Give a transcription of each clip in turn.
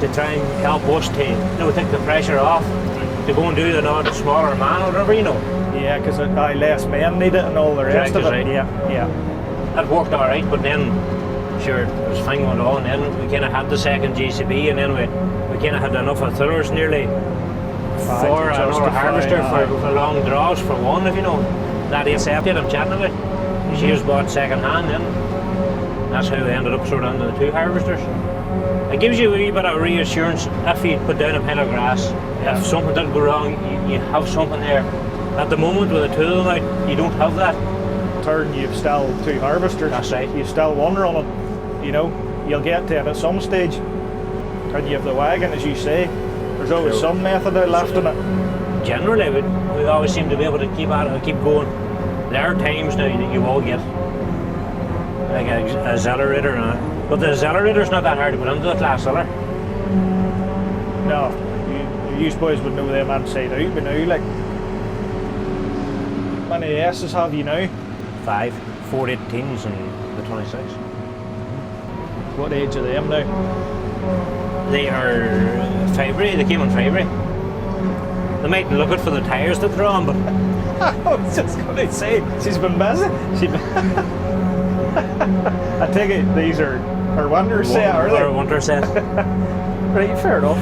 to try and help us to, take the pressure off to go and do the odd smaller man or whatever, Yeah, because less men need it and all the rest of it. Right. Yeah. That worked all right, but then, sure, as thing went on, then we kind of had the second GCB, and then we kind of had enough of thrillers nearly for another harvester for long draws for one, if you know. That accepted I'm chatting about. She was bought second hand then. That's how we ended up sort of into the two harvesters. It gives you a wee bit of reassurance if you put down a pile of grass. If something did go wrong, you have something there. At the moment with the two of them out, you don't have that. Turn, you've still two harvesters. That's right. You've still one running. You'll get to it at some stage. And you have the wagon, as you say. There's always some method of lifting it. Generally, we always seem to be able to keep at it and keep going. There are times now that you will get like a accelerator, but the accelerator's not that hard to put into the class cellar. No, you boys would know them inside out, but now, like, how many S's have you now? 5, 4 18s and the 26. What age are them now? They are February, they came in February. They might look out for the tyres that they're on, but I was just going to say, she's been busy. I take it these are her winter set, are they? Her winter set. Right, fair enough.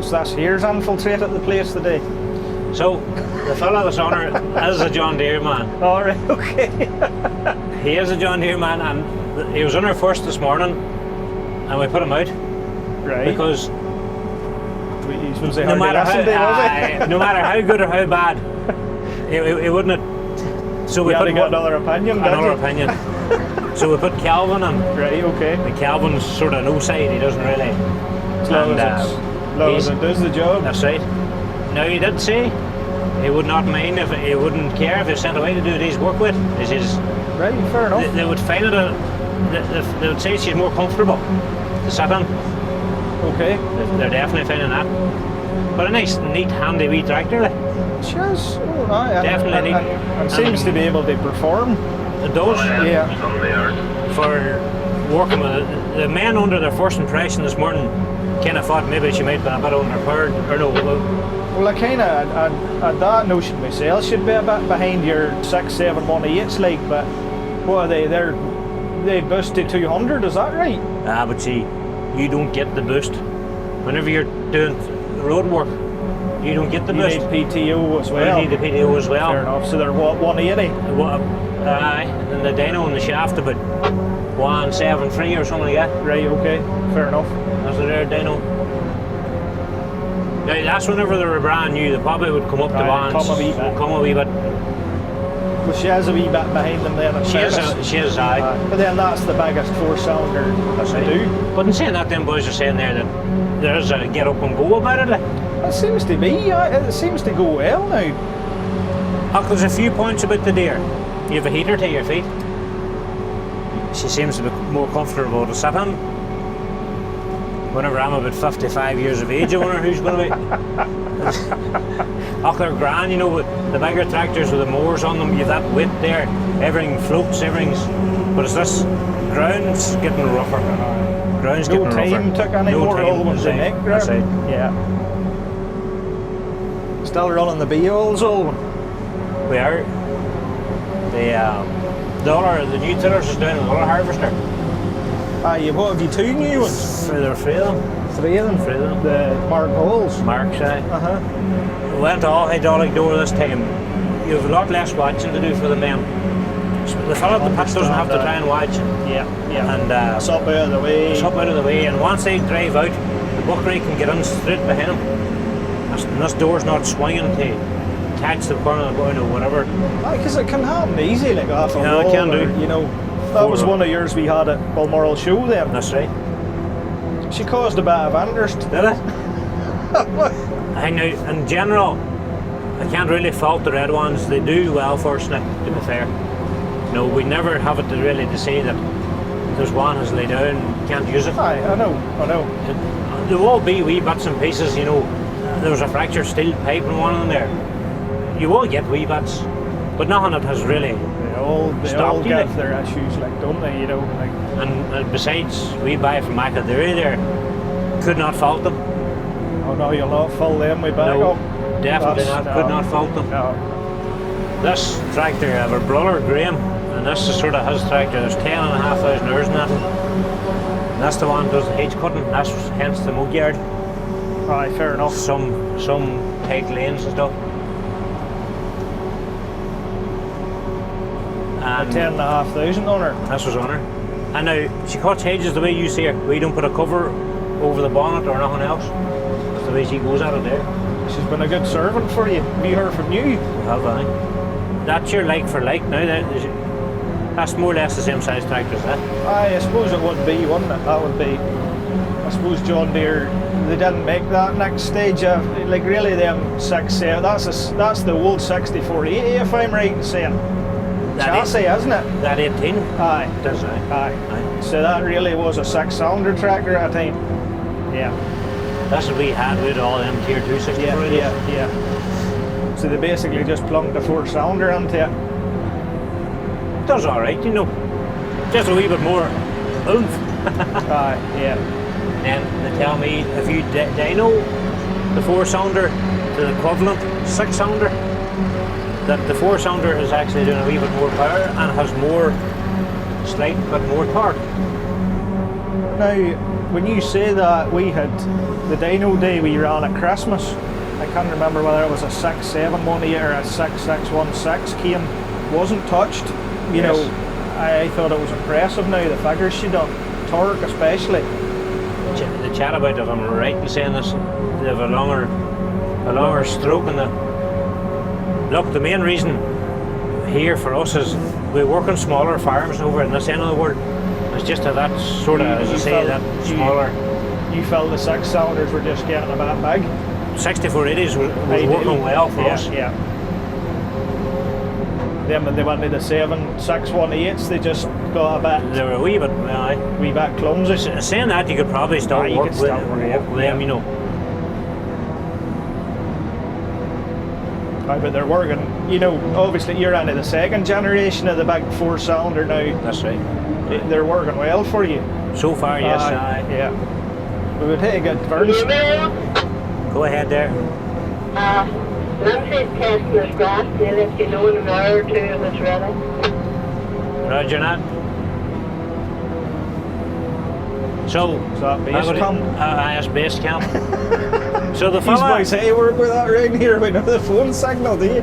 This here's infiltrated the place today. So, the fella that's on her is a John Deere man. Alright, okay. He is a John Deere man, and he was on her first this morning, and we put him out. Right. Because no matter how good or how bad, he wouldn't have. So we got another opinion. Another opinion. So we put Calvin in. Right, okay. And Calvin's sort of no side, he doesn't really. As long as it does the job. That's right. Now he did say he would not mind if he wouldn't care if he sent away to do his work with. Right, fair enough. They would find it. They would say she's more comfortable to sit on. Okay. They're definitely finding that. But a nice, neat, handy wee tractor. Like. Sure. Definitely neat. And seems to be able to perform. It does. Yeah. For working with it. The men under their first impression this morning kind of thought maybe she might have been a bit underpowered, or no. Well, I kind of had that notion myself. Should be a bit behind your 6, 7, 1/8s, like. But what are they? They boost to 200. Is that right? But see, you don't get the boost whenever you're doing road work. You don't get the boost. You need PTO as well. You need the PTO as well. Fair enough. So they're what, 180? And the dyno and the shaft about 173 or something like that. Right. Okay. Fair enough. That's the rare dyno. Now that's whenever they were brand new. They probably would come up to bands. Come a wee bit. Well, she has a wee bit behind them then. She is, aye. But then that's the biggest 4-cylinder they do. But in saying that, them boys are saying there that there's a get up and go about it. Like. It seems to be. It seems to go well now. There's a few points about the Deere. You have a heater to your feet. She seems to be more comfortable to sit on. Whenever I'm about 55 years of age, I wonder who's going to be. They're grand, with the bigger tractors with the mowers on them, you have that width there, everything floats, but it's this ground's getting rougher. Ground's getting rougher. No time took any more Alwyn's to make, that's right. Yeah. Still running the B-Oils, Alwyn? We are. The new tillers is down in the other harvester. What have you, 2 new ones? There are 3 of them. 3 of them? 3 of them. The Mark Holes? Mark's, aye. Uh-huh. Went all hydraulic door this time. You have a lot less watching to do for the men. So the fellow at the pit doesn't have to try and watch. Yeah. And it's up out of the way. It's up out of the way, and once they drive out, the buckrake can get in straight behind them. And this door's not swinging attach to the corner of the board or whatever. Because it can happen easy, like off a Yeah, it wall, can or, do. you know. That was one of yours we had at Balmoral Show then. That's right. She caused a bit of underst. Did it? I know, in general, I can't really fault the red ones. They do well for us now, to be fair. No, we never have it to really to say that there's one has laid down, can't use it. Aye, I know. There will be wee bits and pieces, you know. There was a fractured steel pipe in one of them there. You will get wee bits, but nothing that has really They all stopped you. get Like. their issues, like, don't they? You know, like. And besides, we buy from Macaduri there, could not fault them. Oh no, you'll not fill them way back No, up. definitely That's- not. Could not fault them. No. This tractor, I have a brother, Graham, and this is sort of his tractor. There's 10,500 hours in that. And that's the one that does the hedge cutting. That's hence the mud yard. Aye, fair enough. Some tight lanes and stuff. And 10,500 on her. this was on her. And now, she cuts hedges the way you see her. We don't put a cover over the bonnet or nothing else. That's the way she goes at it there. She's been a good servant for you. Have you heard from you? Have I? That's your like for like now. That's more or less the same size tractor as that. Aye, I suppose it would be, wouldn't it? That would be. I suppose John Deere, they didn't make that next stage of, like, really them 6.7. That's the old 6480, if I'm right in saying. Chassis, isn't it? That 18? Aye. Does I? Aye. So that really was a 6-cylinder tractor at the time. Yeah. That's what we had with all them tier 2 64 Yeah. So they basically just plunked the 4-cylinder into it. Does alright, you know. Just a wee bit more oomph. Aye, yeah. And they tell me if you dyno the 4-cylinder to the equivalent 6-cylinder, that the 4-cylinder is actually doing a wee bit more power and has more, slight bit more torque. Now, when you say that, we had the dyno day we ran at Christmas. I can't remember whether it was a 6.718 or a 6.616 came, wasn't touched. You Yes. know, I thought it was impressive now, the figures she done, torque especially. The chat about, if I'm right in saying this, they have a longer stroke in the. Look, the main reason here for us is we work on smaller farms over in this end of the world. It's just that sort of, as I say, that smaller. You felt the 6-cylinders were just getting a bit big. 6480s was working well for us. Yeah. Then when they went to the 7.618s, they just got a bit. They were a wee bit, Wee bit clumsy. saying that, you could probably still You work could with still work, them, you know. Aye, but they're working, you know, obviously you're into the second generation of the big 4-cylinder now. That's right. They're working well for you. So far, yes. Yeah. We would take it, Burns. Go ahead there. Lindsay's testing his grass. They'll let you know in an hour or two if it's ready. Roger that. So, Is that base camp? Yes, base camp. So the These fella, boys say work with that around here with the phone signal, do you?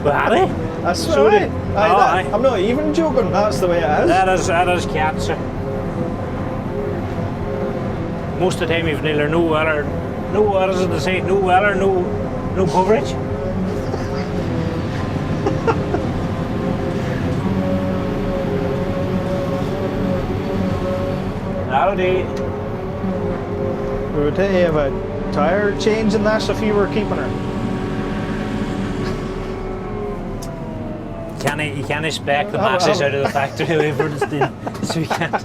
well, had he? That's So right. did- aye. I'm not even joking, that's the way it is. That is cat, sir. Most of the time, you've neither no weather, what is it to say? No weather, no coverage. Howdy. We would take you have a tyre change in this if you were keeping her. You can't expect the masses out of the factory over the steam, so you can't.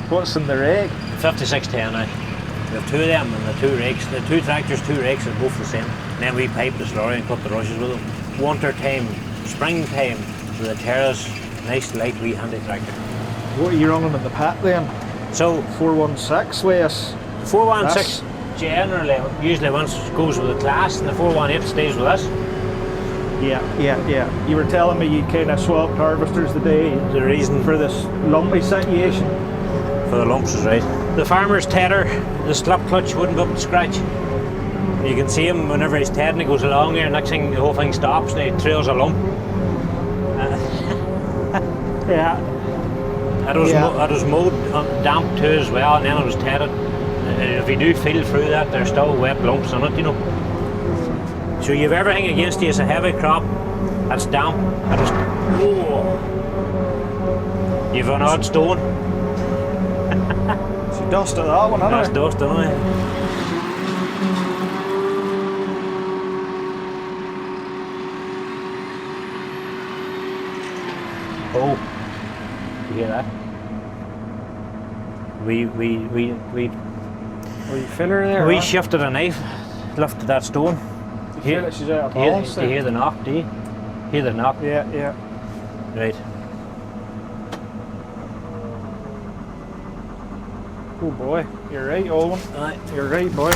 What's in the rake? 5610 now. We have two of them and the two rakes. The two tractors, two rakes are both the same. And then we pipe the slurry and cut the rushes with them. Winter time, spring time, with the terrace, nice light wee handy tractor. What are you running in the pat then? So 416 with us. 416 generally, usually once goes with the class, and the 418 stays with us. Yeah. You were telling me you kind of swapped harvesters the day The reason for this lumpy situation. for the lumps is right. The farmer's tedder, the slip clutch wouldn't go up to scratch. You can see him whenever he's tedding, he goes along here, next thing the whole thing stops and he trails a lump. Yeah. It was mowed damp too as well, and then it was tedded. If you do feel through that, there's still wet lumps on it, you know. So you've everything against you. It's a heavy crop. That's damp. I just. Whoa. You've an odd stone. She dusted that one, That's hasn't dust, isn't it? Oh, you hear that? We Were you filler there? we huh? shifted a knife, lifted that stone. You feel that she's out of Do you balance there? hear the knock? Do you hear the knock? Yeah, yeah. Right. Oh boy, you're right, Alwyn. Aye. You're right, boy.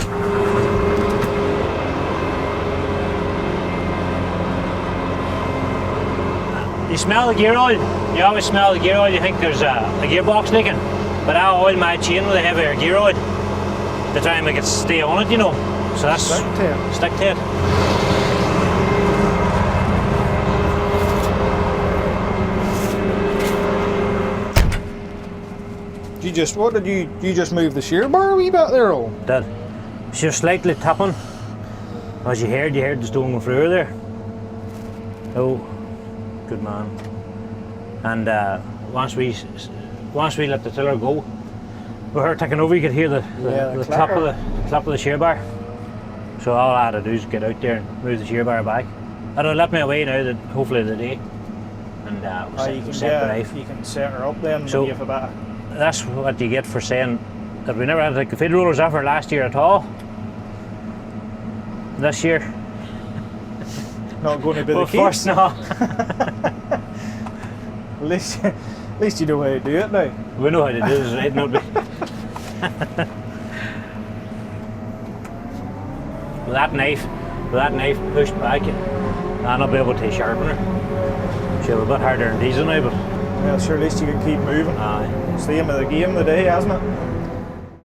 You smell the gear oil. You always smell the gear oil. You think there's a gearbox leaking, but I oil my chain with a heavier gear oil to try and make it stay on it, you know. So that's Stick to it. stick to it. You just move the shear bar a wee bit there, Al? Did. She was slightly tapping. As you heard the stone go through there. Oh, good man. And once we let the tiller go, with her taking over, you could hear the clap of the shear bar. So all I had to do is get out there and move the shear bar back. It'll let me away now, that hopefully today. And we'll set the knife. You can set her up then. So- So give a bit of, That's what you get for saying that we never had like the feed rollers offer last year at all. This year, not going to be well, the case. first no. At least you know how to do it now. We know how to do this, right? Not be. With that knife pushed back, and I'll be able to sharpen her. She'll be a bit harder than diesel now, but Yeah, sure. At least you can keep moving. aye. It's the aim of the game today, hasn't it?